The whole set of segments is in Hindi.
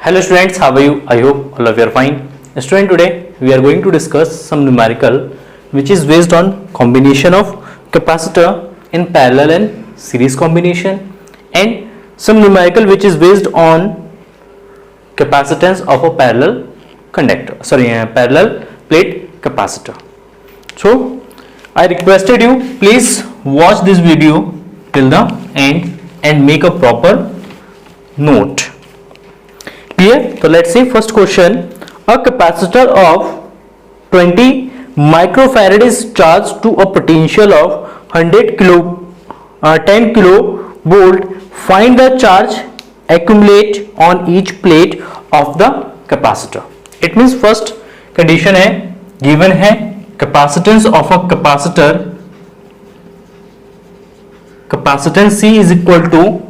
Hello students, how are you? I hope all of you are fine. Student, today we are going to discuss some numerical which is based on combination of capacitor in parallel and series combination, and some numerical which is based on capacitance of a parallel parallel plate capacitor. So I requested you, please watch this video till the end and make a proper note. Clear? So let's see first question. A capacitor of 20 microfarad is charged to a potential of 10 kilovolt. Find the charge accumulate on each plate of the capacitor. It means first condition है, given है capacitance of a capacitor, capacitance C is equal to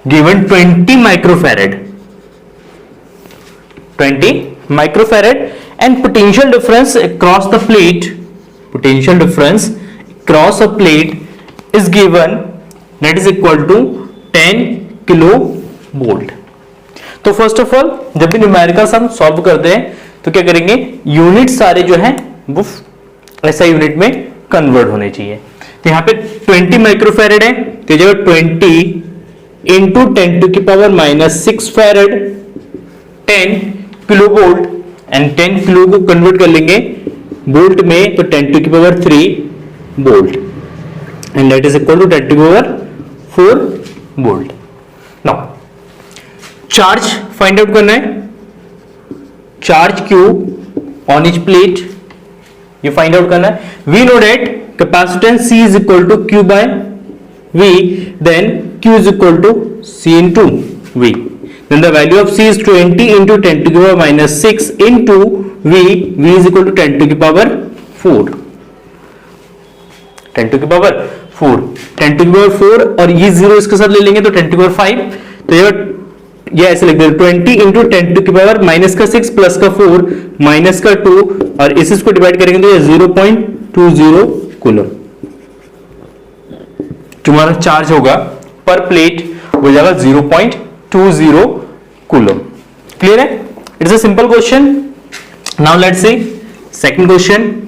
given 20 microfarad and potential difference across the plate, potential difference across a plate is given, that is equal to 10 kilovolt. तो फर्स्ट ऑफ ऑल जब भी न्यूमेरिकल्स हम सॉल्व करते हैं तो क्या करेंगे, यूनिट सारे जो है वो ऐसा यूनिट में कन्वर्ट होने चाहिए. तो यहाँ पे 20 माइक्रोफैरेड है तो जब 20 इंटू 10 टू की power -6 farad 10 kilo volt, and 10 kilo को कन्वर्ट कर लेंगे वोल्ट में तो 10 टू की power 3 volt, and that is equal to 10 to की power 4 volt. Now charge find out करना है, charge Q on each plate ये फाइंड आउट करना है. We know that capacitance C is equal to Q by V, then Q is equal to C into V. Then the value of C is 20 into 10 to the power -6 into V. V is equal to 10 to the power 4. 10 to the power 4. 10 to the power 4 और ये 0 इसके साथ ले लेंगे तो 10 to the power 5. तो ये ऐसे लिख देते 20 into 10 to the power -6 plus का 4 माइनस का 2 और इसको डिवाइड करेंगे तो ये 0.20 कूलम तुम्हारा चार्ज होगा पर प्लेट, हो जाएगा 0.20 कूलम. क्लियर है? It's a simple question. Now let's see second question.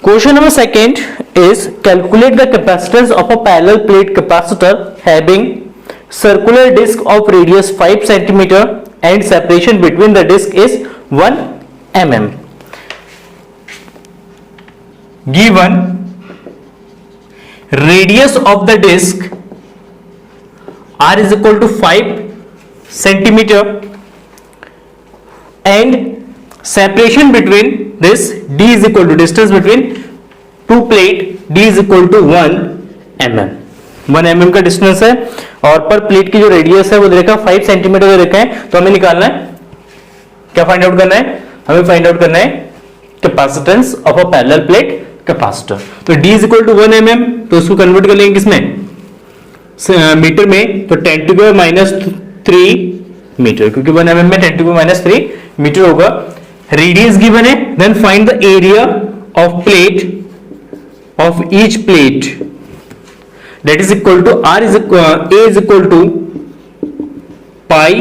Question number second is calculate the capacitance of a parallel plate capacitor having circular disc of radius 5 cm and separation between the disc is 1 mm. Given radius of the disc R is equal to 5 cm and separation between this D is equal to distance between two plate D is equal to 1 mm. 1 mm का डिस्टेंस है और पर प्लेट की जो रेडियस है वो दे रखा है 5 सेंटीमीटर दे रखा है. तो हमें निकालना है, क्या फाइंड आउट करना है, हमें फाइंड आउट करना है capacitance of a parallel plate capacitor. तो D is equal to 1 mm, तो उसको कन्वर्ट कर लेंगे किसमें, मीटर में, तो 10 to the power -3 मीटर, क्योंकि 1 mm में 10 to the power -3 मीटर होगा. रेडियस गिवन है, then find the area of plate of each plate, that is equal to A is equal to pi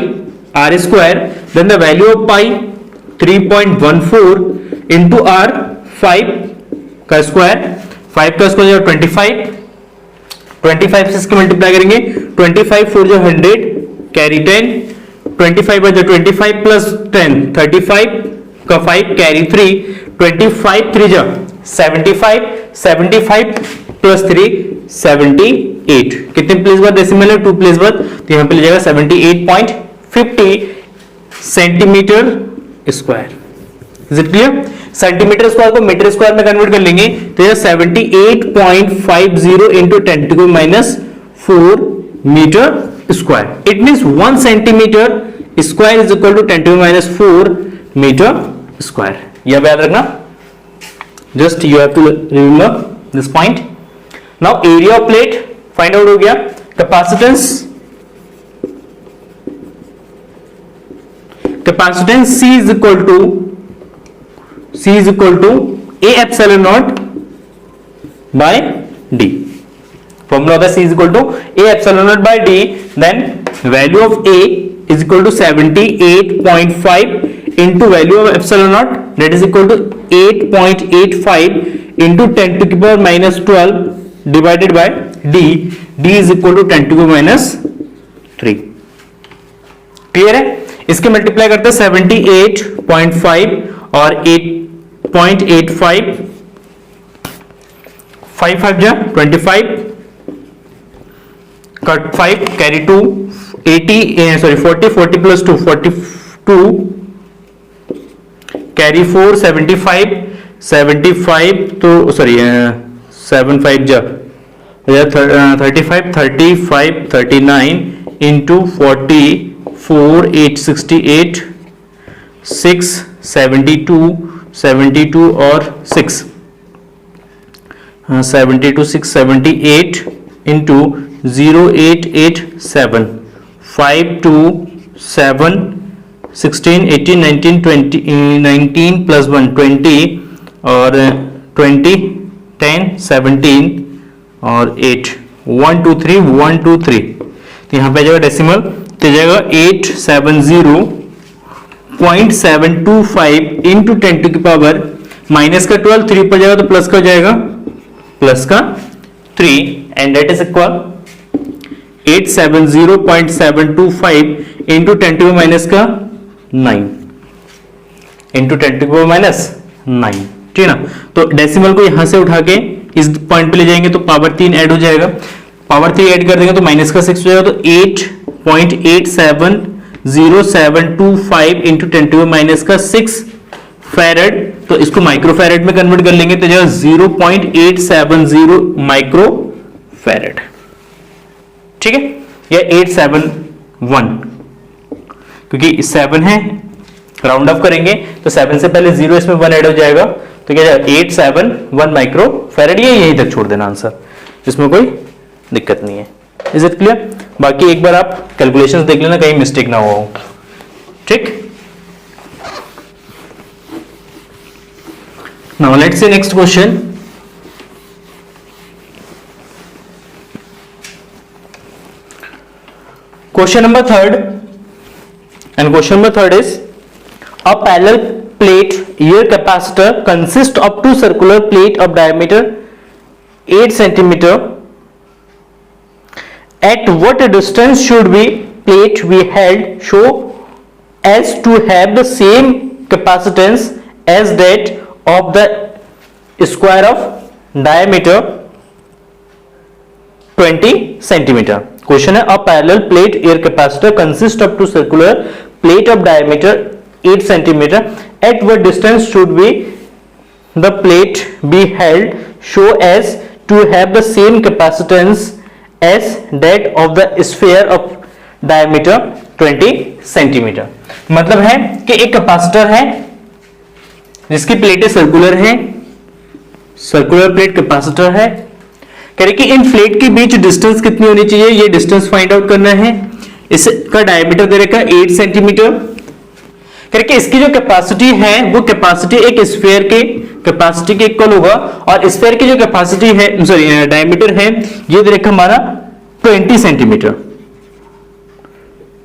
r square, then the value of pi 3.14 into r 5 का स्क्वायर, 5 का स्क्वायर 25, 25 से इसको मल्टीप्लाई करेंगे, 25 4 जो 100 कैरी 10, 25 बाय 25 प्लस 10 35 का 5 कैरी 3, 25 3 जो 75, 75 प्लस 3 78. कितने प्लेस बाद डेसिमल है, 2 प्लेस बाद, तो यहां पे ले जाएगा 78.50 centimetre square. Is it clear? Centimetre square को मीटर स्क्वायर में कन्वर्ट कर लेंगे तो यह 78.50 into 10 to -4 metre square. It means 1 centimetre square is equal to 10 to -4 metre square. यह याद रखना. Just you have to remember this point. Now area of plate find out हो गया. Capacitance C is equal to A epsilon naught by D. Formula होता है C is equal to A epsilon naught by D, then value of A is equal to 78.5 into value of epsilon naught, that is equal to 8.85 into 10 to the power minus 12 divided by D. D is equal to 10 to the power minus 3. Clear है? इसके मल्टीप्लाई करते हैं 78.5 और 8.85, 5 5 जा 25, कट 5 कैरी 2, 40 plus 2 42, कैरी 4 75 तो सॉरी 7 5 जा 35 39 इंटू 44 868 6 72 और 6 72 6 78 इंटू 0887 5 2 7 16 18 19 20 19 प्लस 1 20 और 20 10 17 और 8 1 2 3 1 2 3, तो यहाँ पे जाएगा डेसिमल, तो जाएगा 870.725 इंटू 10 टू की पावर माइनस का 12, 3 पर जाएगा तो प्लस का हो जाएगा, प्लस का 3 and that is equal 870.725 into 10 to minus का 9 इंटू 10 टू माइनस 9, ठीक है ना। तो डेसिमल को यहां से उठा के इस पॉइंट पे ले जाएंगे तो पावर 3 ऐड हो जाएगा, पावर 3 ऐड कर देंगे तो माइनस का 6 हो जाएगा, तो 8.87025 इंटू 10 टू माइनस का 6 फैरेड, तो इसको माइक्रो फैरेड में कन्वर्ट कर लेंगे तो जाएगा 0.870 माइक्रो फैरेड, ठीक है, या 871, क्योंकि 7 है राउंड ऑफ करेंगे तो 7 से पहले 0 इसमें 1 ऐड हो जाएगा, तो क्या जाएगा 871 माइक्रो फैरेड, ये यहीं तक छोड़ देना आंसर, इसमें कोई दिक्कत नहीं है। Is it clear? बाकी एक बार आप कैलकुलेशंस देख लेना कहीं मिस्टेक ना हो, ठीक। Now let's see next question. Question number 3, and question number 3 is a parallel plate air capacitor consists of two circular plate of diameter 8 cm. At what distance should we plate be held so as to have the same capacitance as that of the square of diameter 20 cm? Question है, a parallel plate air capacitor consist of two circular plate of diameter 8 centimetre, at what distance should be the plate be held so as to have the same capacitance as that of the sphere of diameter 20 centimetre. मतलब है कि एक कैपेसिटर है जिसकी प्लेटें सर्कुलर है, सर्कुलर प्लेट कैपेसिटर है, कह रहे कि इन प्लेट के बीच डिस्टेंस कितनी होनी चाहिए, ये डिस्टेंस फाइंड आउट करना है। इसका डायमीटर दे रखा है 8 सेंटीमीटर, कह रहे कि इसकी जो कैपेसिटी है वो कैपेसिटी एक स्फीयर के कैपेसिटी के इक्वल होगा, और स्फीयर की जो कैपेसिटी है सॉरी डायमीटर है ये दे रखा हमारा 20 सेंटीमीटर,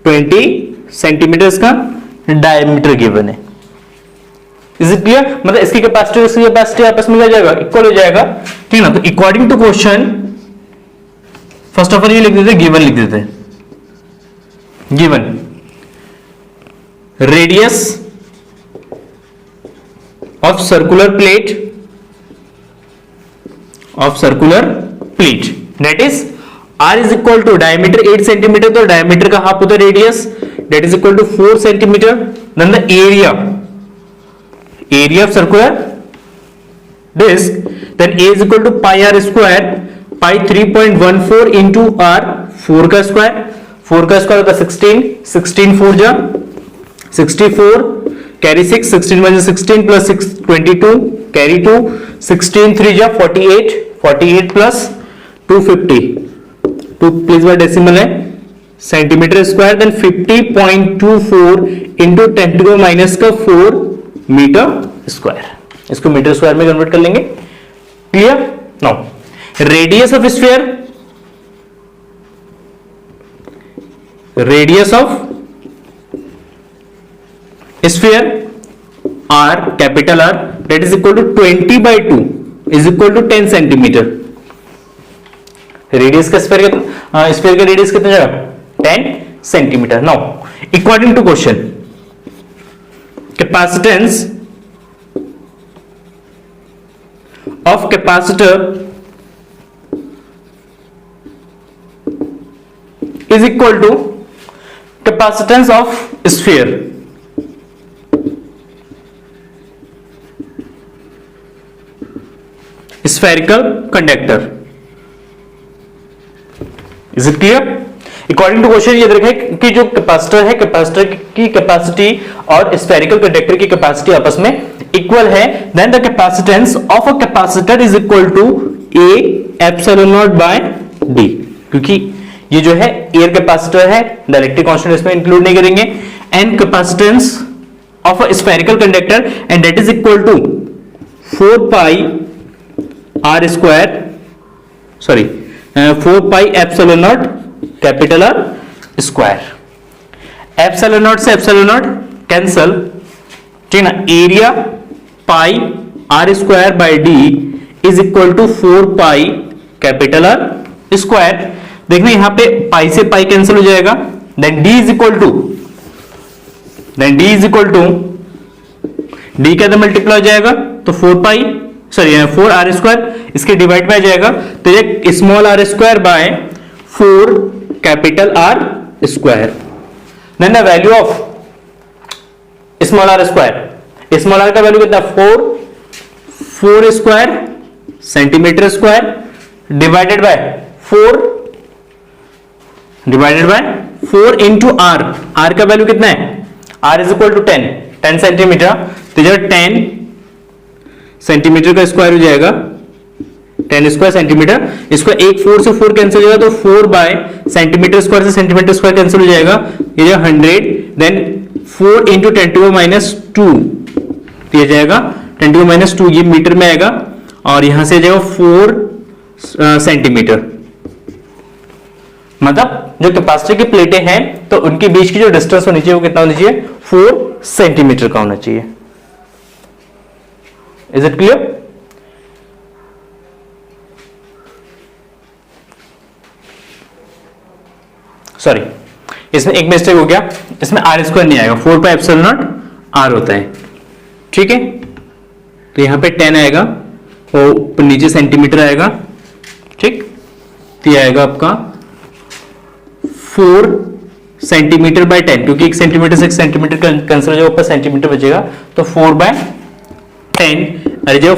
20 सेंटीमीटर इसका डायमीटर गिवन है। Is it clear? मतलब इसकी कैपेसिटी और इसकी कैपेसिटी आपस में क्या जाएगा, इक्वल हो जाएगा, ठीक है ना। तो according to question first of all ये लिख देते, गिवन लिख देते, given radius of circular plate that is r is equal to diameter 8 centimetre, तो डायमीटर का हाफ होता है radius, that is equal to 4 centimetre, then the area of circular disc, then A is equal to pi r square, pi 3.14 into r 4 का स्क्वायर, 4 का स्क्वायर होता है 16, 16 4 जा 64, कैरी 6, 16 1 16 प्लस 6 22, कैरी 2, 16 3 जा 48, 48 प्लस 250, 2 प्लीज बाय डेसिमल है centimetre square, then 50.24 into 10 to the minus का 4 मीटर स्क्वायर, इसको मीटर स्क्वायर में कन्वर्ट कर लेंगे। Clear? Now radius of sphere radius of sphere r, capital R, that is equal to 20/2 is equal to 10 centimetre. Radius का स्फीयर का रेडियस कितना जाएगा 10 centimetre. Now according to question, capacitance of capacitor is equal to capacitance of sphere। Spherical conductor, is it clear? According to question ये देखें कि जो कैपेसिटर है, कैपेसिटर की कैपेसिटी और स्फेरिकल कंडक्टर की कैपेसिटी आपस में इक्वल है, then the capacitance of a capacitor is equal to A epsilon naught by D। क्योंकि ये जो है एयर कैपेसिटर है, द इलेक्ट्रिक कांस्टेंट इसमें इंक्लूड नहीं करेंगे, and capacitance of a spherical conductor and that is equal to 4 pi R square, sorry 4 pi epsilon naught capital R square. Epsilon naught से एप्सिलॉन नॉट कैंसल, ठीक ना, area pi R square by D is equal to 4 pi capital R square. देखना यहां पे पाई से पाई कैंसिल हो जाएगा, then D is equal to D के अंदर मल्टीप्लाई हो जाएगा तो 4 पाई, सॉरी 4 R स्क्वायर, इसके डिवाइड में आ जाएगा तो ये small r square by 4 capital R square. Then the value of small r square, small r का वैल्यू कितना 4 square centimetre square divided by 4 into R। R का वैल्यू कितना है, R is equal to 10 centimetre, तो जो 10 सेंटीमीटर का स्क्वायर हो जाएगा 10 स्क्वायर सेंटीमीटर, इसको एक 4 से 4 कैंसिल हो जाएगा तो 4 बाय सेंटीमीटर स्क्वायर से सेंटीमीटर स्क्वायर कैंसिल हो जाएगा, ये जो 100, देन 4 इंटू 10⁻², तो ये जाएगा 10⁻², ये मीटर में आएगा और यहां से जाएगा 4 सेंटीमीटर। मतलब जो कैपेसिटर की प्लेटें हैं तो उनके बीच की जो डिस्टेंस होनी चाहिए वो कितना होना चाहिए 4 सेंटीमीटर का होना चाहिए। Is it clear? सॉरी, इसमें एक मिस्टेक हो गया, इसमें R स्क्वायर नहीं आएगा, 4 पाई एप्सिलॉन नॉट R होता है, ठीक है। तो यहां पे 10 आएगा और नीचे सेंटीमीटर आएगा, ठीक, तो ये आएगा आपका 4 सेंटीमीटर बाय 10, क्योंकि 1 सेंटीमीटर से 1 सेंटीमीटर कैंसिल हो जाएगा, ऊपर सेंटीमीटर बचेगा, तो 4 बाय 10 अरे जो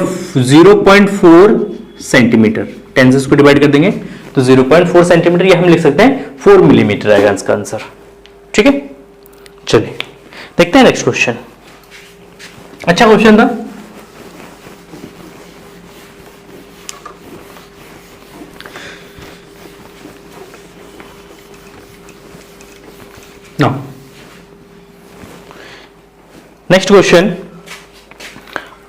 0.4 सेंटीमीटर, 10 से इसको डिवाइड कर देंगे तो 0.4 सेंटीमीटर, ये हम लिख सकते हैं 4 मिलीमीटर आएगा इसका आंसर, ठीक है। चलिए देखते हैं नेक्स्ट क्वेश्चन। अच्छा क्वेश्चन था। Now, next question.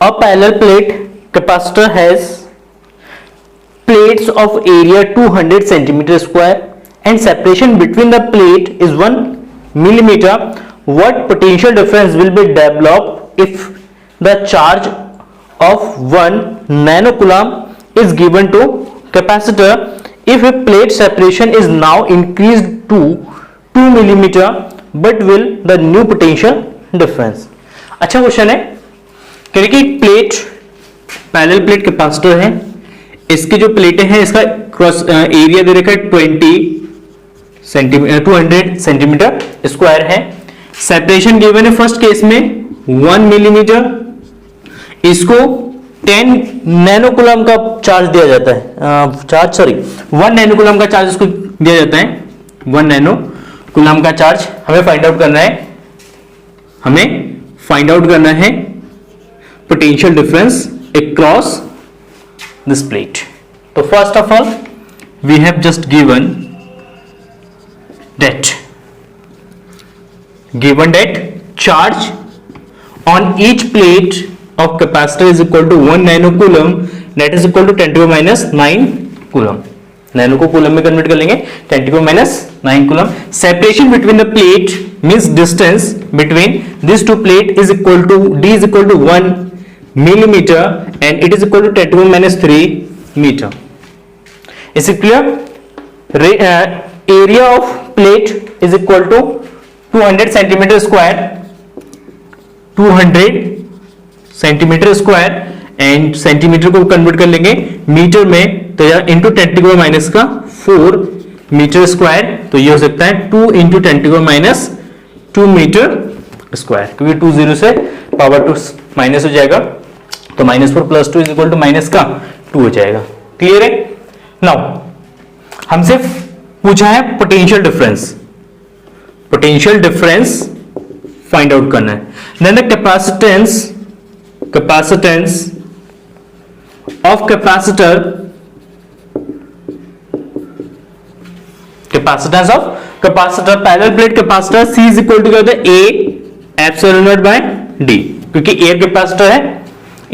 A parallel plate capacitor has plates of area 200 centimeter square and separation between the plate is 1 millimeter. What potential difference will be developed if the charge of 1 nanocoulomb is given to capacitor? If a plate separation is now increased to 2 millimeter, but will the new potential difference? अच्छा क्वेश्चन है, क्योंकि प्लेट पैरेलल प्लेट कैपेसिटर है, इसकी जो प्लेटें हैं इसका क्रॉस एरिया दे रखा है 200 सेंटीमीटर स्क्वायर है, सेपरेशन गिवन है फर्स्ट केस में 1 मिलीमीटर, इसको 10 नैनोकूलम का चार्ज दिया जाता है, 1 नैनोकूलम का चार्ज इसको दिया जाता है, 1 नैनोकूलम का चार्ज हमें फाइंड आउट करना है potential difference across this plate. तो first of all we have just given that charge on each plate of capacitor is equal to 1 nanocoulomb, that is equal to 10⁻⁹ coulomb. Nano को कूलम में कन्वर्ट कर लेंगे, 10⁻⁹ coulomb. Separation between the plate means distance between this two plate is equal to d is equal to 1 millimeter and it is equal to 10⁻³ meter. Is it clear? Area of plate is equal to 200 centimeter square, 200 centimetre square and centimetre को कन्वर्ट कर लेंगे मीटर में, तो यह इंटू 10⁻⁴ मीटर स्क्वायर, तो ये हो सकता है 2 इंटू 10⁻² मीटर स्क्वायर, क्योंकि 2 0 से पावर 2 माइनस हो जाएगा, तो -4 + 2 इज इक्वल टू -2 हो जाएगा। क्लियर है? नाउ हमसे पूछा है potential difference, potential difference find out करना है। Then the capacitance of capacitor, capacitance of capacitor parallel plate capacitor C is equal to क्या होता है A ε0/d, क्योंकि एयर कैपेसिटर है,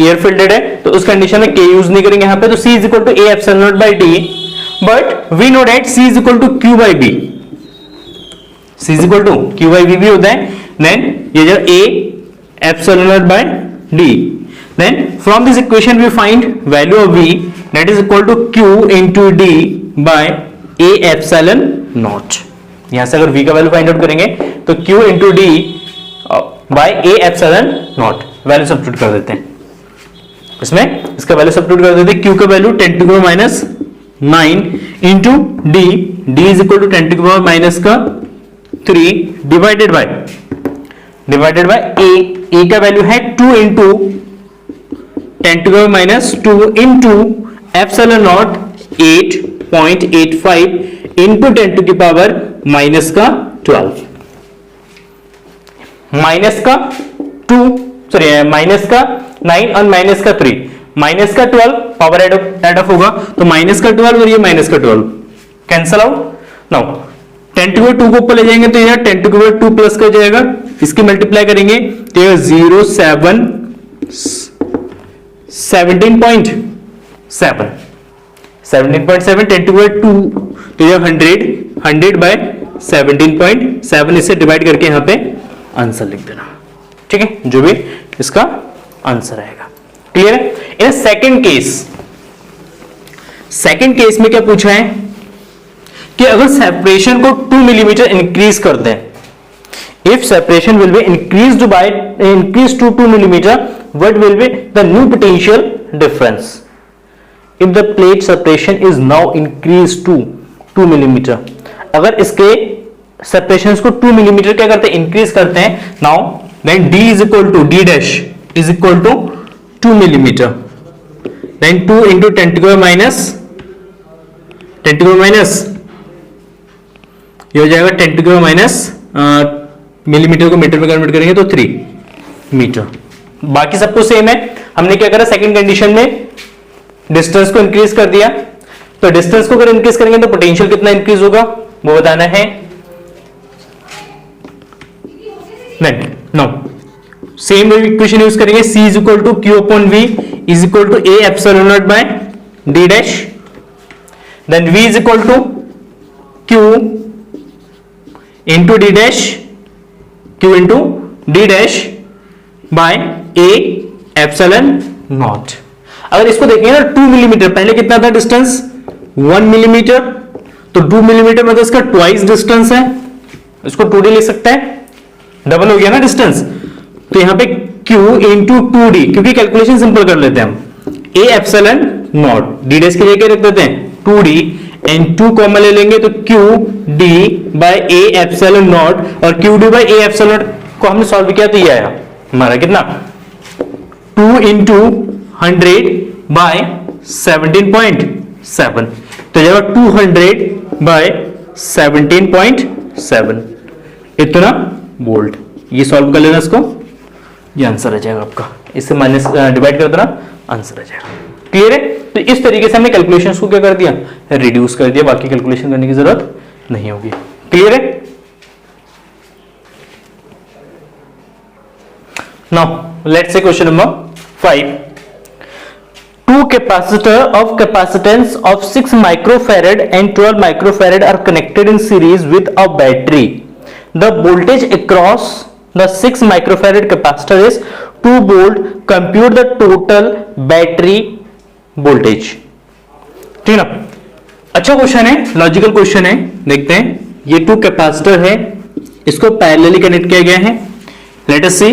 एयर फिल्डेड है, तो उस कंडीशन में K यूज नहीं करेंगे यहां पे, तो C is equal to A ε0/d, but we know that C is equal to Q/B, C is equal to Q/B भी होता है। देन ये जो A ε0/d, then from this equation we find value of V, that is equal to Q into D by A ε0। यहां से अगर V का वैल्यू फाइंड आउट करेंगे तो Q into D by A ε0 value substitute कर देते हैं इसमें, इसका वैल्यू सब्स्टिट्यूट कर देते हैं। Q का value 10⁻⁹ into D is equal to 10⁻³ divided by A का वैल्यू है 2 इंटू 10⁻² इंटू ε0 8.85 इंटू 10⁻⁻12 -9 और -3, -12 पावर एड ऑफ होगा, तो -12 और ये -12 कैंसल आउट। नाउ 10⁻² को ऊपर ले जाएंगे तो यह 10⁻² प्लस कर जाएगा, इसकी मल्टीप्लाई करेंगे तो यह 17.7 10⁻², तो यह 100/17.7, इसे डिवाइड करके यहां पे आंसर लिख देना, ठीक है, जो भी इसका आंसर आएगा। क्लियर है? इन सेकंड केस में क्या पूछा है कि अगर सेपरेशन को 2 मिलीमीटर इंक्रीज कर दें, if separation will be increased to 2 millimeter, what will be the new potential difference? If the plate separation is now increased to 2 millimeter, अगर इसके सेपरेशन को 2 मिलीमीटर क्या करते हैं, इंक्रीज करते हैं, now then D is equal to D dash is equal to 2 millimeter, then 2 into 10⁻⁻, ये हो जाएगा 10⁻⁻, मिलीमीटर को मीटर में कन्वर्ट करेंगे तो 3 मीटर। बाकी सब कुछ सेम है। हमने क्या करा, सेकंड कंडीशन में डिस्टेंस को इंक्रीज कर दिया, तो डिस्टेंस को अगर इंक्रीज करेंगे तो पोटेंशियल कितना इंक्रीज होगा वो बताना है। नो सेम इक्वेशन यूज करेंगे, C is equal to Q/V is equal to A ε0/d dash, then V is equal to Q into D dash, Q into D dash by A ε0। अगर इसको देखेंगे ना 2 मिलीमीटर, पहले कितना था डिस्टेंस 1 मिलीमीटर, तो 2 मिलीमीटर मतलब इसका ट्वाइस डिस्टेंस है, इसको 2D लिख सकते हैं, डबल हो गया ना डिस्टेंस, तो यहां पे Q इंटू 2D, क्योंकि कैलकुलेशन सिंपल कर लेते हैं हम, A ε0 D डैश के लिए क्या रख देते हैं 2D एंड 2 कॉमन ले लेंगे तो QD बाय A ε0, और QD बाय A ε0 को हमने सॉल्व किया तो ये आया हमारा कितना 2 इंटू 100 बाय 17.7, तो जाएगा 200/17.7 इतना वोल्ट। ये सॉल्व कर लेना इसको, ये आंसर आ जाएगा आपका, इससे माइनस डिवाइड कर देना, आंसर आ जाएगा। क्लियर है? तो इस तरीके से हमने कैलकुलेशंस को क्या कर दिया, रिड्यूस कर दिया, बाकी कैलकुलेशन करने की जरूरत नहीं होगी। क्लियर है? Now let's say question number 5। two capacitor of capacitance of 6 microfarad and 12 microfarad are connected in series with a battery. The voltage across the 6 microfarad capacitor is 2 volt. Compute the total battery voltage. ठीक है ना? अच्छा क्वेश्चन है, लॉजिकल क्वेश्चन है. देखते हैं. ये 2 कैपेसिटर है, इसको पैरेलली कनेक्ट किया गया है. Let us see.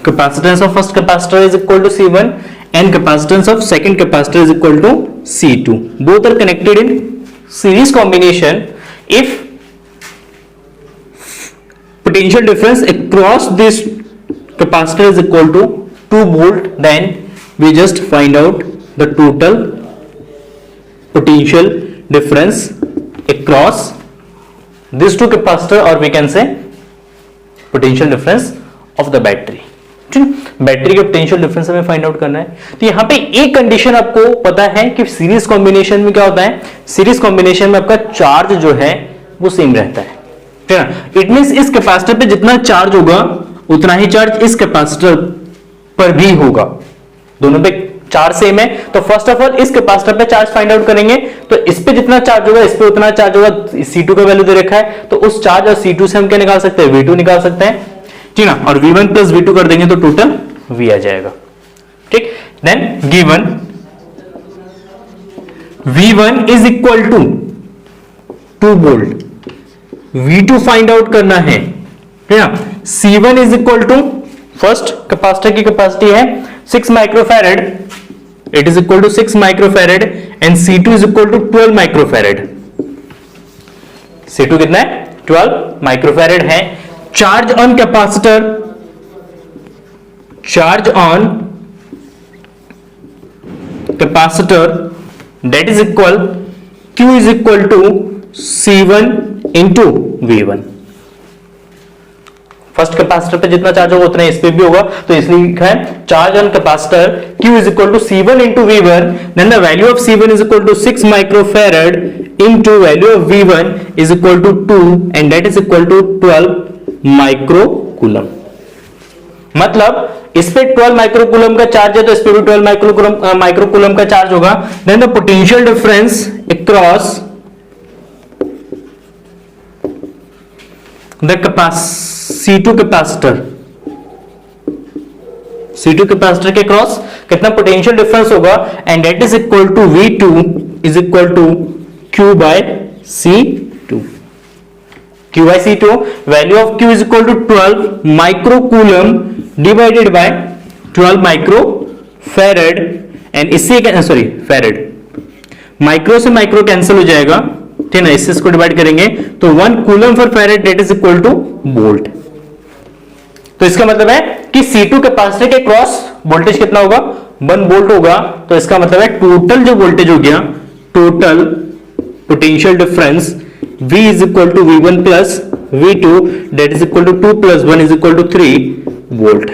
Capacitance of first capacitor is equal to C1 and capacitance of second capacitor is equal to C2. Both are connected in series combination. If potential difference across this capacitor is equal to 2 volt, then we just find out the total potential difference across these two capacitor, or we can say potential difference of the battery. Battery का पोटेंशियल डिफरेंस हमें फाइंड आउट करना है. तो यहां पे एक कंडीशन आपको पता है कि सीरीज कॉम्बिनेशन में क्या होता है. सीरीज कॉम्बिनेशन में आपका चार्ज जो है वो सेम रहता है. ठीक है ना? इट मींस इस कैपेसिटर पे जितना चार्ज होगा उतना ही चार्ज इस कैपेसिटर पर भी होगा. दोनों पे चार्ज सेम है. तो फर्स्ट ऑफ ऑल इस कैपेसिटर पे चार्ज फाइंड आउट करेंगे. तो इस पे जितना चार्ज होगा इस पे उतना चार्ज होगा. C2 का वैल्यू दे रखा है, तो उस चार्ज और C2 से हम क्या निकाल सकते हैं, V2 निकाल सकते हैं. ठीक ना? और V1 प्लस V2 कर देंगे तो टोटल V आ जाएगा. ठीक. Then given V1 is equal to 2 volt. V2 find out करना है. ठीक है? C1 is equal to first capacitor की कैपेसिटी है 6 microfarad. It is equal to 6 microfarad and C2 is equal to 12 microfarad. C2 कितना है? 12 माइक्रोफैरड है. Charge on capacitor, charge on capacitor that is equal Q is equal to C1 into V1. First capacitor पे जितना चार्ज होगा उतना इस पे भी होगा, तो इसलिए लिखा है charge on capacitor Q is equal to C1 into V1. Then the value of C1 is equal to 6 microfarad into value of V1 is equal to 2 and that is equal to 12 microcoulomb. मतलब इस पे 12 माइक्रोकूलम का चार्ज है तो इस पे भी 12 माइक्रोकूलम का चार्ज होगा. Then the potential difference across the C2 capacitor, C2 capacitor के क्रॉस कितना पोटेंशियल डिफरेंस होगा and that is equal to V2 is equal to Q by C2. Q by C2, value of Q is equal to 12 microcoulomb divided by 12 microfarad and इससे सॉरी फैरड, माइक्रो से माइक्रो कैंसिल हो जाएगा. ठीक है ना? इससे इसको डिवाइड करेंगे तो 1 coulomb for farad that is equal two volt. तो इसका मतलब है कि C2 कैपेसिटर के क्रॉस वोल्टेज कितना होगा, 1 वोल्ट होगा. तो इसका मतलब है टोटल जो वोल्टेज हो गया, total potential difference V is equal to V1 plus V2 that is equal to 2 plus 1 is equal to 3 volt.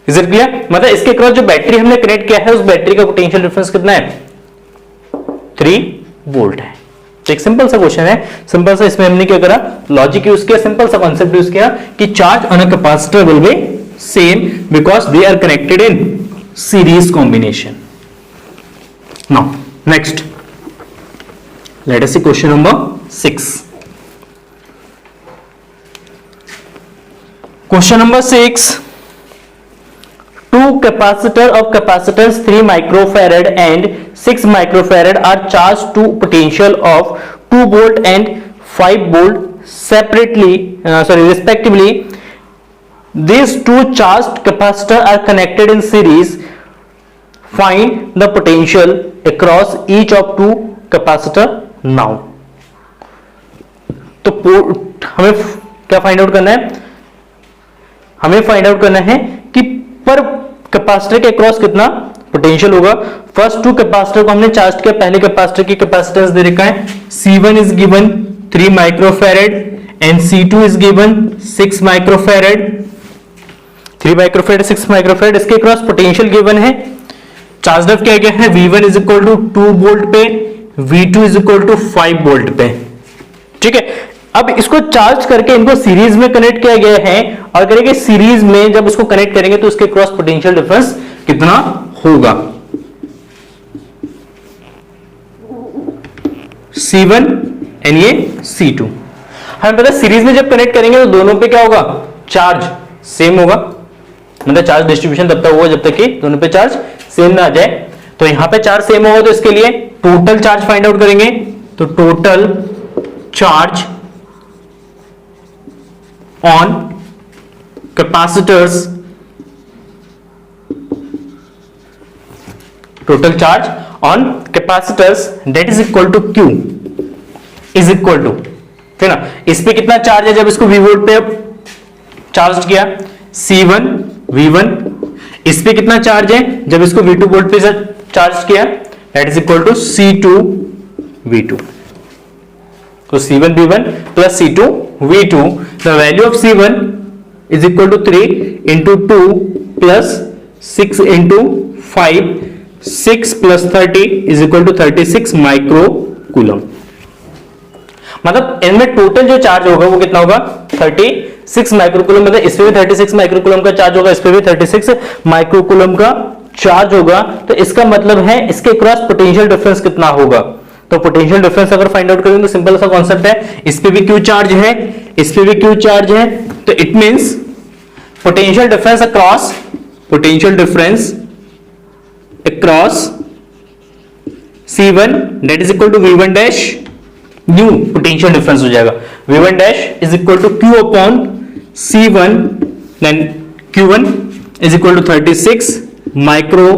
Is it clear? मतलब इसके क्रॉस जो बैटरी हमने कनेक्ट किया है उस बैटरी का पोटेंशियल डिफरेंस कितना है, 3 वोल्ट है. तो एक सिंपल सा क्वेश्चन है, सिंपल सा. इसमें हमने क्या करा, लॉजिक यूज किया, सिंपल सा कॉन्सेप्ट यूज किया कि charge on a capacitor will be same because they are connected in series combination. Now next let us see question number 6. Question number 6. Two capacitor of capacitance 3 microfarad and 6 microfarad are charged to potential of 2 volt and 5 volt separately, respectively. These two charged capacitors are connected in series. Find the potential across each of two capacitor now. तो हमें क्या फाइंड आउट करना है, हमें फाइंड आउट करना है कि पर कैपेसिटर के अक्रॉस कितना पोटेंशियल होगा. फर्स्ट 2 कैपेसिटर को हमने चार्ज किया. पहले कैपेसिटर की कैपेसिटेंस दे रखा है C1 is given 3 microfarad and C2 is given 6 microfarad. 3 microfarad 6 microfarad, इसके अक्रॉस पोटेंशियल गिवन है. चार्ज अप किया गया है V1 is equal to 2 volt पे, V2 is equal to 5 volt पे. ठीक है? अब इसको चार्ज करके इनको सीरीज में कनेक्ट किया गया है और करेंगे सीरीज में जब इसको कनेक्ट करेंगे तो इसके क्रॉस पोटेंशियल डिफरेंस कितना होगा। C1 एंड ये C2। हमें पता सीरीज में जब कनेक्ट करेंगे तो दोनों पे क्या होगा, चार्ज सेम होगा, मतलब चार्ज डिस्ट्रीब्यूशन तब तक होगा जब तक कि दोनों पे चार्ज सेम ना आ जाए। तो यहां पे चार्ज सेम होगा तो इसके लिए टोटल चार्ज फाइंड आउट करेंगे। तो total charge on capacitors, total charge on capacitors that is equal to Q is equal to, ठीक है ना, इस पे कितना चार्ज है जब इसको V वोल्ट पे चार्ज किया, C1 V1, इस पे कितना चार्ज है जब इसको V2 वोल्ट पे चार्ज किया, that is equal to C2 V2। तो C1 V1 plus C2 V2, the value of C1 is equal to 3 into 2 plus 6 into 5, 6 plus 30 is equal to 36 micro coulomb. मतलब इनमें टोटल जो चार्ज होगा वो कितना होगा, 36 माइक्रोकूलम। मतलब इसमें भी 36 माइक्रोकूलम का चार्ज होगा, इस पे भी 36 माइक्रोकूलम का चार्ज होगा। तो इसका मतलब है इसके क्रॉस पोटेंशियल डिफरेंस कितना होगा। तो पोटेंशियल डिफरेंस अगर फाइंड आउट करेंगे तो सिंपल सा कॉन्सेप्ट है, इस पे भी क्यू चार्ज है, इस पे भी क्यू चार्ज है, तो it means potential difference across, potential difference across C1 that is equal to V1 dash, new potential difference हो जाएगा, V1 dash is equal to Q upon C1, then Q1 is equal to 36 micro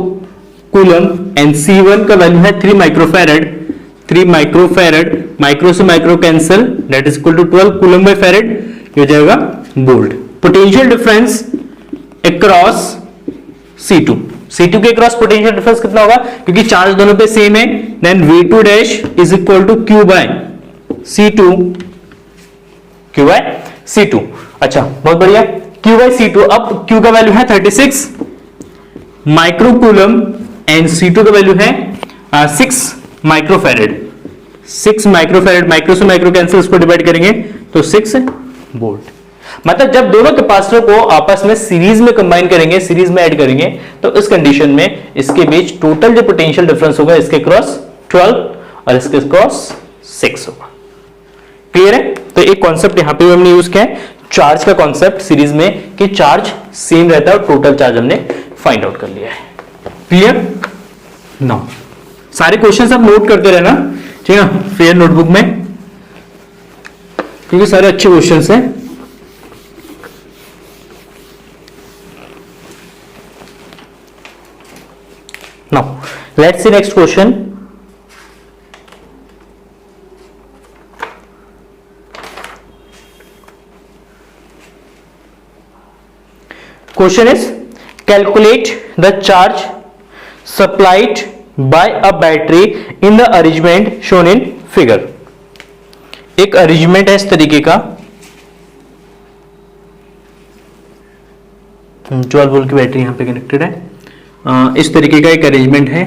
coulomb and C1 का वैल्यू है 3 माइक्रोफैरेड, 3 माइक्रोफैरेड, माइक्रो से micro cancel, that is equal to 12 coulomb by farad, ये हो जाएगा volt. Potential difference across C2, C2 के क्रॉस पोटेंशियल डिफरेंस कितना होगा, क्योंकि चार्ज दोनों पे सेम है, then V2 dash is equal to Q by C2, Q by C2। अच्छा बहुत बढ़िया, Q बाय C2। अब Q का वैल्यू है 36 माइक्रोकूलम एंड C2 का वैल्यू है 6 माइक्रोफैरेड, 6 माइक्रोफैरेड, माइक्रो से माइक्रो कैंसिल, इसको डिवाइड करेंगे तो 6 वोल्ट। मतलब जब दोनों कैपेसिटर को आपस में सीरीज में कंबाइन करेंगे, सीरीज में ऐड करेंगे, तो इस कंडीशन में इसके बीच टोटल जो पोटेंशियल डिफरेंस होगा इसके क्रॉस 12 और इसके क्रॉस 6 होगा। क्लियर है। तो एक कॉन्सेप्ट यहां पे हमने यूज किया है, चार्ज का कॉन्सेप्ट सीरीज में, कि चार्ज सेम रहता है और टोटल चार्ज हमने फाइंड आउट कर लिया है। क्लियर नाउ सारे क्वेश्चन आप नोट करते रहना, ठीक है ना, फेयर नोटबुक में, क्योंकि सारे अच्छे क्वेश्चन हैं। Now, let's see next question. Question is, calculate the charge supplied by a battery in the arrangement shown in figure. एक अरेंजमेंट है इस तरीके का, 12 वोल्ट की बैटरी यहां पे कनेक्टेड है, इस तरीके का एक अरेंजमेंट है।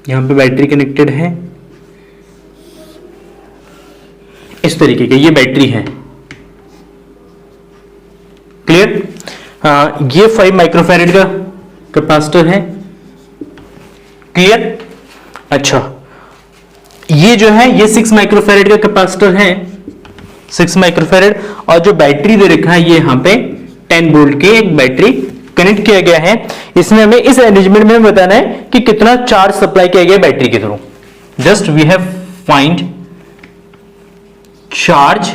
यहां पे बैटरी कनेक्टेड है, इस तरीके की ये बैटरी है। क्लियर। ये 5 माइक्रोफैरेड का कैपेसिटर है। क्लियर। अच्छा ये जो है ये 6 माइक्रोफैरेड का कैपेसिटर है, 6 माइक्रोफैरेड, और जो बैटरी दे रखा है ये यहाँ पे 10 वोल्ट की एक बैटरी कनेक्ट किया गया है। इसमें हमें इस अरेंजमेंट में बताना है कि कितना चार्ज सप्लाई किया गया बैटरी के through. Just we have find charge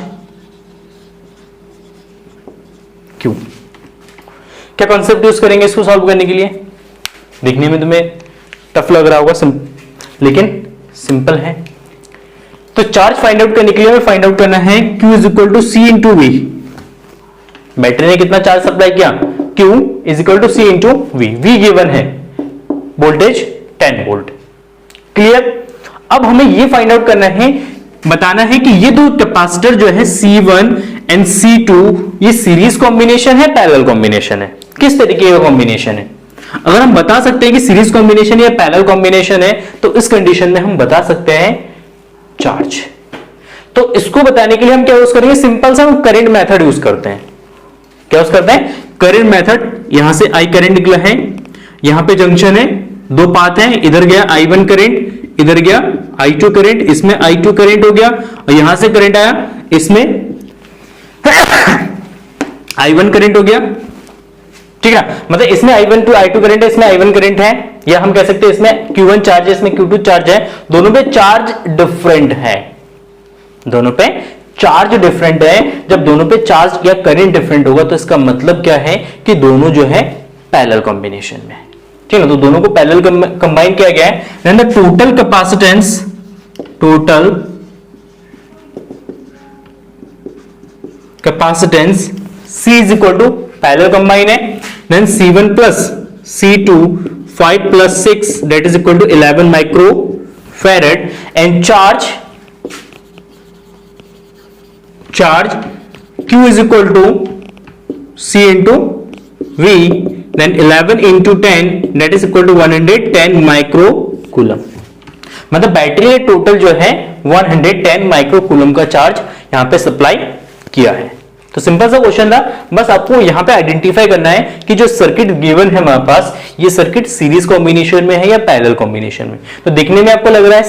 Q. क्या कॉन्सेप्ट यूज करेंगे इसको सॉल्व करने के लिए? देखने में तुम्हें टफ लग रहा होगा, लेकिन सिंपल है। तो चार्ज फाइंड आउट करने के लिए हमें फाइंड आउट करना है Q is equal to C into V. Battery ने कितना चार्ज सप्लाई किया? Q is equal to C into V. V given है वोल्टेज 10 वोल्ट। क्लियर। अब हमें ये फाइंड आउट करना है, बताना है कि ये दो कैपेसिटर जो है C1 एंड C2 ये सीरीज कॉम्बिनेशन है, पैरेलल कॉम्बिनेशन है, किस तरीके का कॉम्बिनेशन है। अगर हम बता सकते हैं कि सीरीज कॉम्बिनेशन या पैरेलल कॉम्बिनेशन है तो इस कंडीशन में हम बता सकते हैं चार्ज। तो इसको बताने के लिए हम क्या यूज करेंगे, सिंपल सा हम करंट मेथड यूज करते हैं। क्या यूज करते हैं, करंट मेथड। यहां से आई करंट निकला है, यहां पे जंक्शन है, दो पाथ है, इधर गया I1 करंट, इधर गया I2 करंट, इसमें I2 करंट हो गया और यहां से करंट आया, इसमें I1 करंट हो गया। ठीक है, मतलब इसमें I1 टू I2 करंट है, इसमें I1 करंट है, या हम कह सकते हैं इसमें Q1 चार्ज है, इसमें Q2 चार्ज है, दोनों पे चार्ज डिफरेंट है, दोनों पे चार्ज डिफरेंट है। जब दोनों पे चार्ज या करंट डिफरेंट होगा तो इसका मतलब क्या है कि दोनों जो है पैरेलल कॉम्बिनेशन में, ठीक है। तो दोनों को पैरेलल कंबाइन किया गया है, then the total capacitance, total capacitance C is equal to parallel combine है, then C1 plus C2 5 plus 6 that is equal to 11 micro farad, and charge Q is equal to C into V, then 11 into 10 that is equal to 110 micro coulomb. मतलब बैटरी ने टोटल जो है 110 माइक्रो कूलम का चार्ज यहां पे सप्लाई किया है। तो सिंपल सा क्वेश्चन था, बस आपको यहां पे आइडेंटिफाई करना है कि जो सर्किट गिवन है हमारे पास, ये सर्किट सीरीज कॉम्बिनेशन में है या पैरेलल कॉम्बिनेशन में। तो देखने में आपको लग रहा है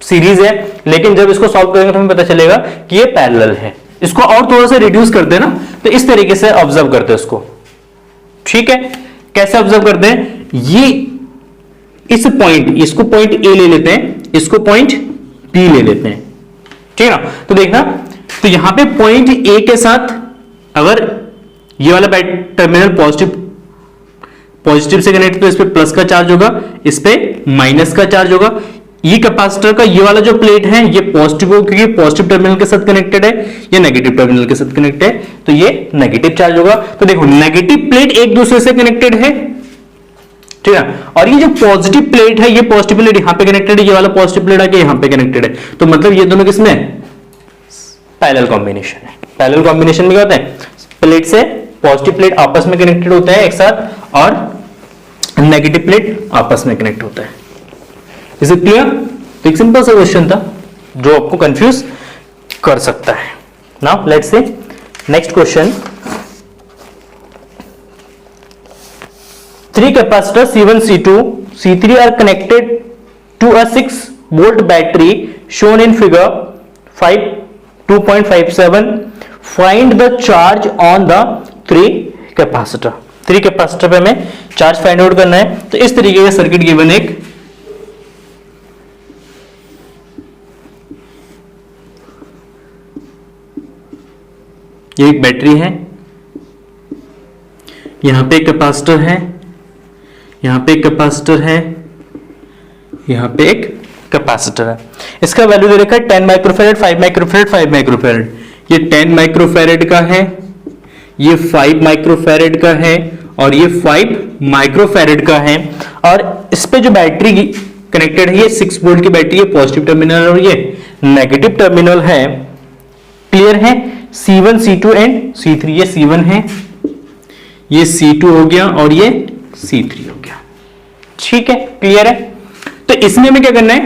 सीरीज है, लेकिन जब इसको सॉल्व करेंगे तो हमें पता चलेगा कि ये पैरेलल है। इसको और थोड़ा सा रिड्यूस करते हैं ना, तो इस तरीके से ऑब्जर्व करते हैं इसको। ठीक है, कैसे ऑब्जर्व करते हैं, ये इस पॉइंट, इसको पॉइंट ए ले लेते हैं, इसको पॉइंट बी ले लेते हैं, ठीक है ना। तो देखना, तो यहां पे पॉइंट ए के साथ अगर ये वाला टर्मिनल पॉजिटिव से कनेक्ट, तो इस पे प्लस का चार्ज होगा, इस पे माइनस का चार्ज होगा। ये कैपेसिटर का ये वाला जो प्लेट है ये पॉजिटिव होगा क्योंकि पॉजिटिव टर्मिनल के साथ कनेक्टेड है, ये नेगेटिव टर्मिनल के साथ कनेक्टेड है, तो ये नेगेटिव चार्ज होगा। तो देखो नेगेटिव प्लेट एक दूसरे से कनेक्टेड है, ठीक है, और ये जो पॉजिटिव प्लेट है, ये पॉजिटिव प्लेट यहां पे कनेक्टेड है, ये वाला पॉजिटिव प्लेट आके यहां पे कनेक्टेड है। तो मतलब ये दोनों किसमें है, पैरेलल कॉम्बिनेशन है। पैरेलल कॉम्बिनेशन में क्या होता है, प्लेट से पॉजिटिव प्लेट आपस में कनेक्टेड होता है एक साथ, और नेगेटिव प्लेट आपस में कनेक्ट होता है। Is it clear? तो एक सिंपल सा क्वेश्चन था जो आपको कंफ्यूज कर सकता है। Now let's say next question. 3 capacitors C1, C2, C3 are connected to a 6 volt battery shown in figure 2.57. Find the charge on the 3 capacitor. 3 capacitor पे हमें चार्ज फाइंड आउट करना है। तो इस तरीके का सर्किट गिवन, ये एक बैटरी है, यहां पे एक कैपेसिटर है, यहां पे एक कैपेसिटर है, यहां पे एक कैपेसिटर है। इसका वैल्यू दे रखा है 10 माइक्रोफैरेड, 5 माइक्रोफैरेड, 5 माइक्रोफैरेड। ये 10 माइक्रोफैरेड का है, ये 5 माइक्रोफैरेड का है, और ये 5 माइक्रोफैरेड का है। और इस पे जो बैटरी कनेक्टेड है, ये 6 वोल्ट की बैटरी है, पॉजिटिव टर्मिनल और ये नेगेटिव टर्मिनल है। क्लियर है? C1, C2 एंड C3, ये C1 है, ये C2 हो गया और ये C3 हो गया। ठीक है, क्लियर है? तो इसमें हमें क्या करना है,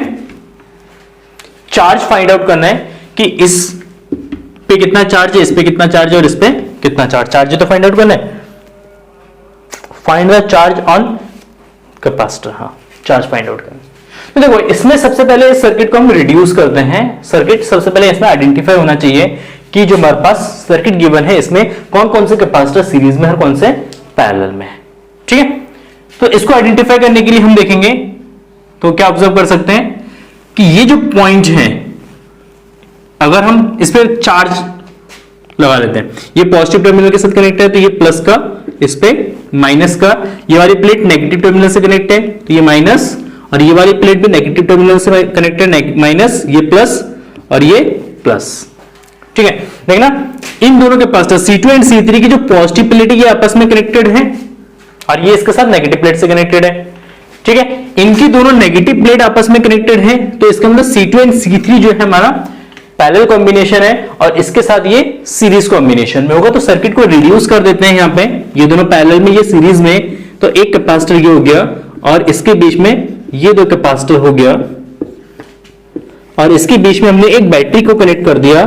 चार्ज फाइंड आउट करना है कि इस पे कितना चार्ज है, इस पे कितना चार्ज है और इस पे कितना चार्ज है। तो फाइंड आउट करना है, find the charge on capacitor. हाँ, चार्ज फाइंड आउट करना है। तो देखो इसमें सबसे पहले इस सर्किट को हम रिड्यूस करते हैं। सर्किट सबसे पहले इसमें आइडेंटिफाई होना चाहिए कि जो हमारे पास सर्किट गिवन है इसमें कौन कौन से कैपेसिटर सीरीज में और कौन से पैरेलल में है। ठीक है, तो इसको आइडेंटिफाई करने के लिए हम देखेंगे तो क्या ऑब्जर्व कर सकते हैं कि ये जो पॉइंट है, अगर हम इस पर चार्ज लगा लेते हैं, ये पॉजिटिव टर्मिनल के साथ कनेक्ट है तो ये प्लस का, इस पे माइनस का, ये वाली प्लेट नेगेटिव टर्मिनल से कनेक्ट है तो ये माइनस, और ये वाली प्लेट भी नेगेटिव टर्मिनल से कनेक्टेड माइनस, ये प्लस और ये प्लस। ठीक है, देखना इन दोनों कैपेसिटर C2 एंड C3 की जो पॉजिटिव प्लेट है ये आपस में कनेक्टेड है और ये इसके साथ नेगेटिव प्लेट से कनेक्टेड है। ठीक है, इनकी दोनों नेगेटिव प्लेट आपस में कनेक्टेड है, तो इसका मतलब C2 एंड C3 जो है हमारा पैरेलल कॉम्बिनेशन है और इसके साथ ये सीरीज कॉम्बिनेशन में होगा। तो सर्किट को रिड्यूस कर देते हैं, यहां पे ये दोनों पैरेलल में, ये सीरीज में, तो एक कैपेसिटर ये हो गया और इसके बीच में ये दो कैपेसिटर हो गया और इसके बीच में हमने एक बैटरी को कनेक्ट कर दिया।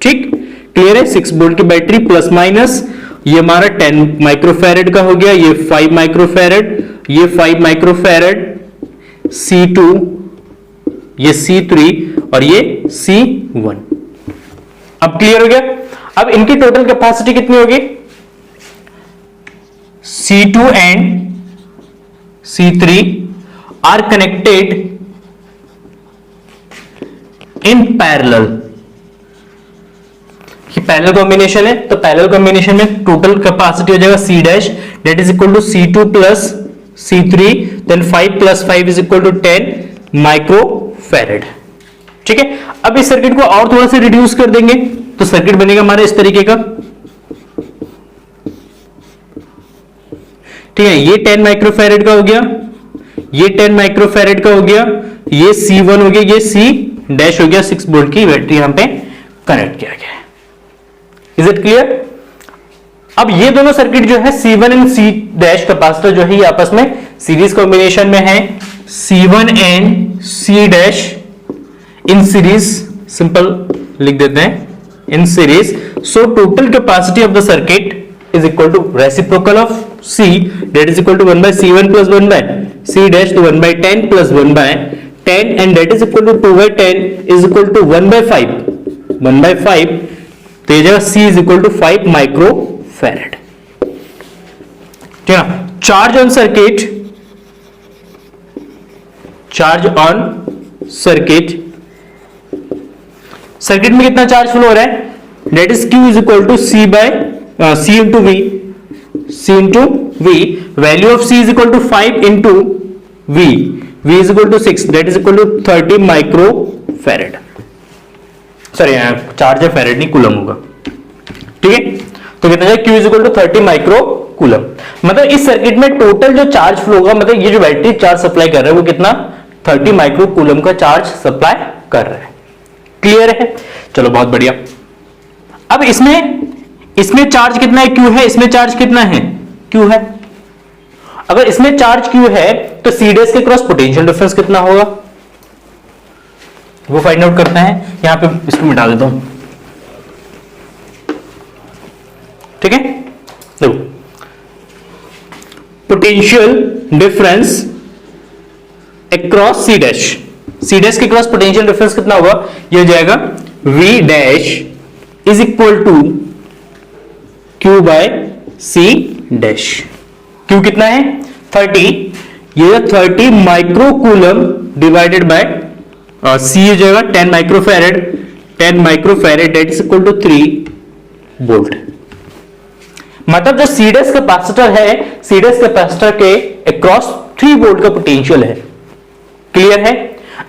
ठीक, क्लियर है? 6 वोल्ट की बैटरी प्लस माइनस, ये हमारा 10 माइक्रोफैरेड का हो गया, ये 5 माइक्रोफैरेड, ये 5 माइक्रोफैरेड, C2, ये C3 और ये C1। अब क्लियर हो गया? अब इनकी टोटल कैपेसिटी कितनी होगी? C2 and C3 are connected in parallel. ये पैरेलल कॉम्बिनेशन है, तो पैरेलल कॉम्बिनेशन में टोटल कैपेसिटी हो जाएगा C dash that is equal to C2 plus C3 then 5 plus 5 is equal to 10 microfarad. ठीक है, अब इस सर्किट को और थोड़ा सा रिड्यूस कर देंगे तो सर्किट बनेगा हमारा इस तरीके का। ठीक है, ये 10 माइक्रोफैरेड का हो गया, ये 10 माइक्रोफैरेड का हो गया, ये C1 हो गया, ये C डैश हो गया, 6 वोल्ट की बैटरी यहां पे कनेक्ट किया गया है। Is it clear? अब ये दोनों सर्किट जो है C1 and C dash capacitor जो है ये आपस में सीरीज कॉम्बिनेशन में है। C1 and C dash in series, simple लिख देते हैं in series. So total capacity of the circuit is equal to reciprocal of C that is equal to 1 by C1 plus 1 by C dash to 1 by 10 plus 1 by 10 and that is equal to 2 by 10 is equal to 1 by 5 1 by 5 तो ये जगह C is equal to 5 microfarad. ठीक है, charge on circuit, charge on circuit, circuit में कितना चार्ज फ्लो हो रहा है? that is Q is equal to C by C into V, C into V, value of C is equal to 5 into V, V is equal to 6 that is equal to 30 microfarad. Sorry charge है फैरेड नहीं, कूलम होगा। ठीक है, तो कितना है? Q is equal to 30 micro coulomb. मतलब इस सर्किट में टोटल जो चार्ज फ्लो होगा, मतलब ये जो बैटरी चार्ज सप्लाई कर रहा है वो कितना? 30 माइक्रो कूलम का चार्ज सप्लाई कर रहा है। क्लियर है? चलो बहुत बढ़िया। अब इसमें चार्ज कितना है? Q है, इसमें चार्ज कितना है? Q है। अगर इसमें चार्ज Q है तो C डैश के क्रॉस पोटेंशियल डिफरेंस कितना होगा वो फाइंड आउट करते हैं। यहां पे इसको मिटा देता हूं। ठीक है, देखो potential difference across C dash, C dash के क्रॉस पोटेंशियल डिफरेंस कितना होगा? ये हो जाएगा V dash is equal to Q by C dash. Q कितना है? 30, ये 30 micro coulomb divided by C हो जाएगा 10 microfarad, 10 microfarad that is equal to 3 volt. मतलब जो C डैश कैपेसिटर है, C डैश कैपेसिटर के अक्रॉस 3 वोल्ट का पोटेंशियल है। क्लियर है?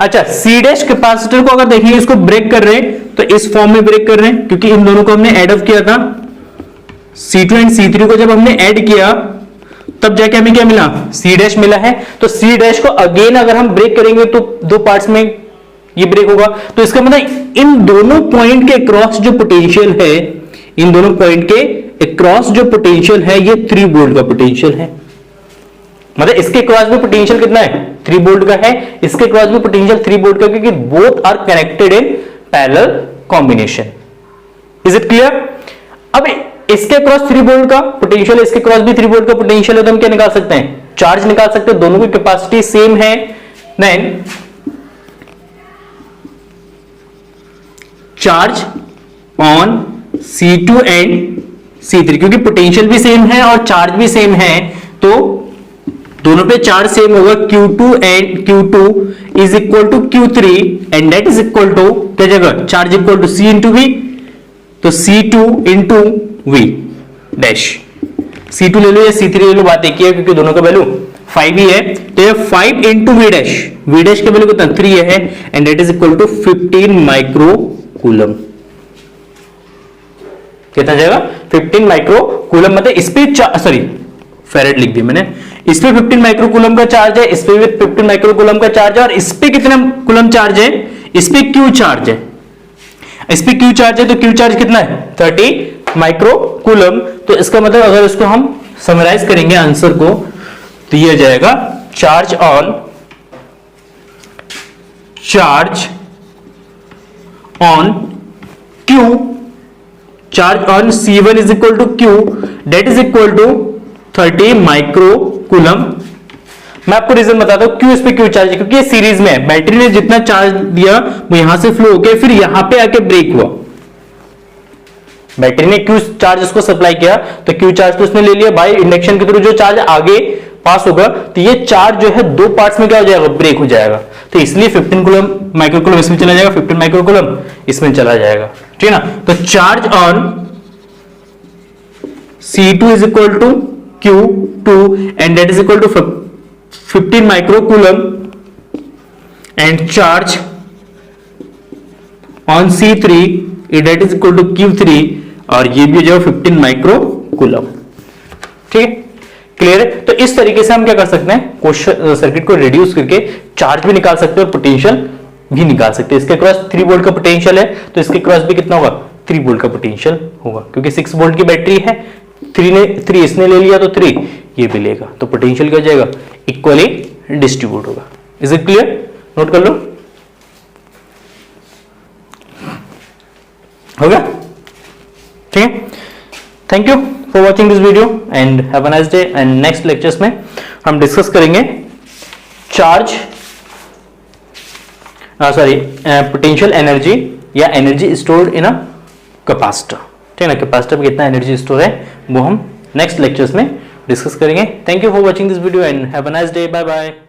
अच्छा, C डैश कैपेसिटर को अगर देखिए इसको ब्रेक कर रहे हैं तो इस फॉर्म में ब्रेक कर रहे हैं क्योंकि इन दोनों को हमने ऐड ऑफ किया था। C2 एंड C3 को जब हमने ऐड किया तब जाके हमें क्या मिला? C डैश मिला है। तो C डैश को अगेन अगर हम ब्रेक करेंगे तो दो पार्ट्स में ये ब्रेक होगा। तो इसका मतलब इन दोनों पॉइंट के क्रॉस जो पोटेंशियल है, इन दोनों पॉइंट के क्रॉस जो पोटेंशियल है ये 3 वोल्ट का पोटेंशियल है। मतलब इसके क्रॉस में पोटेंशियल कितना है? 3 वोल्ट का है। इसके क्रॉस में पोटेंशियल 3 वोल्ट का, क्योंकि both are connected in parallel combination. Is it clear? अब इसके क्रॉस 3 वोल्ट का पोटेंशियल, इसके क्रॉस भी 3 वोल्ट का पोटेंशियल है, तो हम क्या निकाल सकते हैं? चार्ज निकाल सकते हैं। दोनों की कैपेसिटी सेम है। Then charge on C2 and C3, क्योंकि पोटेंशियल भी सेम है और चार्ज भी सेम है तो दोनों पे चार्ज सेम होगा। Q2 and Q2 is equal to Q3 and that is equal to क्या जगह? Charge equal to C into V, तो C2 into V dash. C2 ले लो या C3 ले लो, बात एक ही है क्योंकि दोनों का वैल्यू 5 ही है। तो ये 5 into V dash, V dash का वैल्यू कितना? 3 है and that is equal to 15 micro coulomb. कितना जाएगा? 15 माइक्रो कूलम। मतलब इस पे सॉरी फैरेड लिख दिया मैंने। इस पे 15 माइक्रो कूलम का चार्ज है, इस पे भी 15 माइक्रो कूलम का चार्ज है और इस पे कितना कूलम चार्ज है? इस पे Q चार्ज है। इस पे Q चार्ज है तो Q चार्ज कितना है? 30 माइक्रो कूलम। तो इसका मतलब अगर इसको हम समराइज करेंगे आंसर को तो ये जाएगा charge on Q, charge on C1 is equal to Q, that is equal to 30 micro coulomb. मैं आपको रीजन बताता हूं क्यों इस पे क्यों चार्ज है, क्योंकि ये सीरीज में है। बैटरी ने जितना चार्ज दिया वो यहां से फ्लो होके फिर यहां पे आके ब्रेक हुआ। बैटरी ने क्यू चार्ज इसको सप्लाई किया तो क्यू चार्ज तो उसने ले लिया, बाय इंडक्शन के थ्रू जो चार्ज आगे पास होगा तो ये चार्ज जो है दो पार्ट्स में क्या हो जाएगा, ब्रेक हो जाएगा। तो इसलिए 15 कूलम माइक्रो कूलम इसमें चला जाएगा, 15 माइक्रो कूलम इसमें चला जाएगा, ठीक है ना। तो charge on C2 is equal to Q2 and that is equal to 15 micro coulomb and charge on C3 that is equal to Q3 और ये भी जो 15 माइक्रो कूलम, ठीक है, क्लियर है। तो इस तरीके से हम क्या कर सकते हैं, सर्किट को रिड्यूस करके चार्ज भी निकाल सकते हैं और पोटेंशियल भी निकाल सकते हैं। इसके क्रॉस 3 वोल्ट का पोटेंशियल है तो इसके क्रॉस भी कितना होगा, 3 वोल्ट का पोटेंशियल होगा, क्योंकि 6 वोल्ट की बैटरी है, 3 इसने ले लिया तो 3 ये भी लेगा, तो पोटेंशियल क्या हो जाएगा, इक्वली डिस्ट्रीब्यूट होगा। इज इट क्लियर, नोट कर लो, हो गया, ठीक है। Thank you for watching this video and have a nice day. And next lectures में हम डिस्कस करेंगे चार्ज पोटेंशियल एनर्जी या energy stored in a capacitor, ठीक है ना। कैपेसिटर में कितना एनर्जी स्टोर है वो हम नेक्स्ट लेक्चर्स में डिस्कस करेंगे। Thank you for watching this video and have a nice day, bye bye.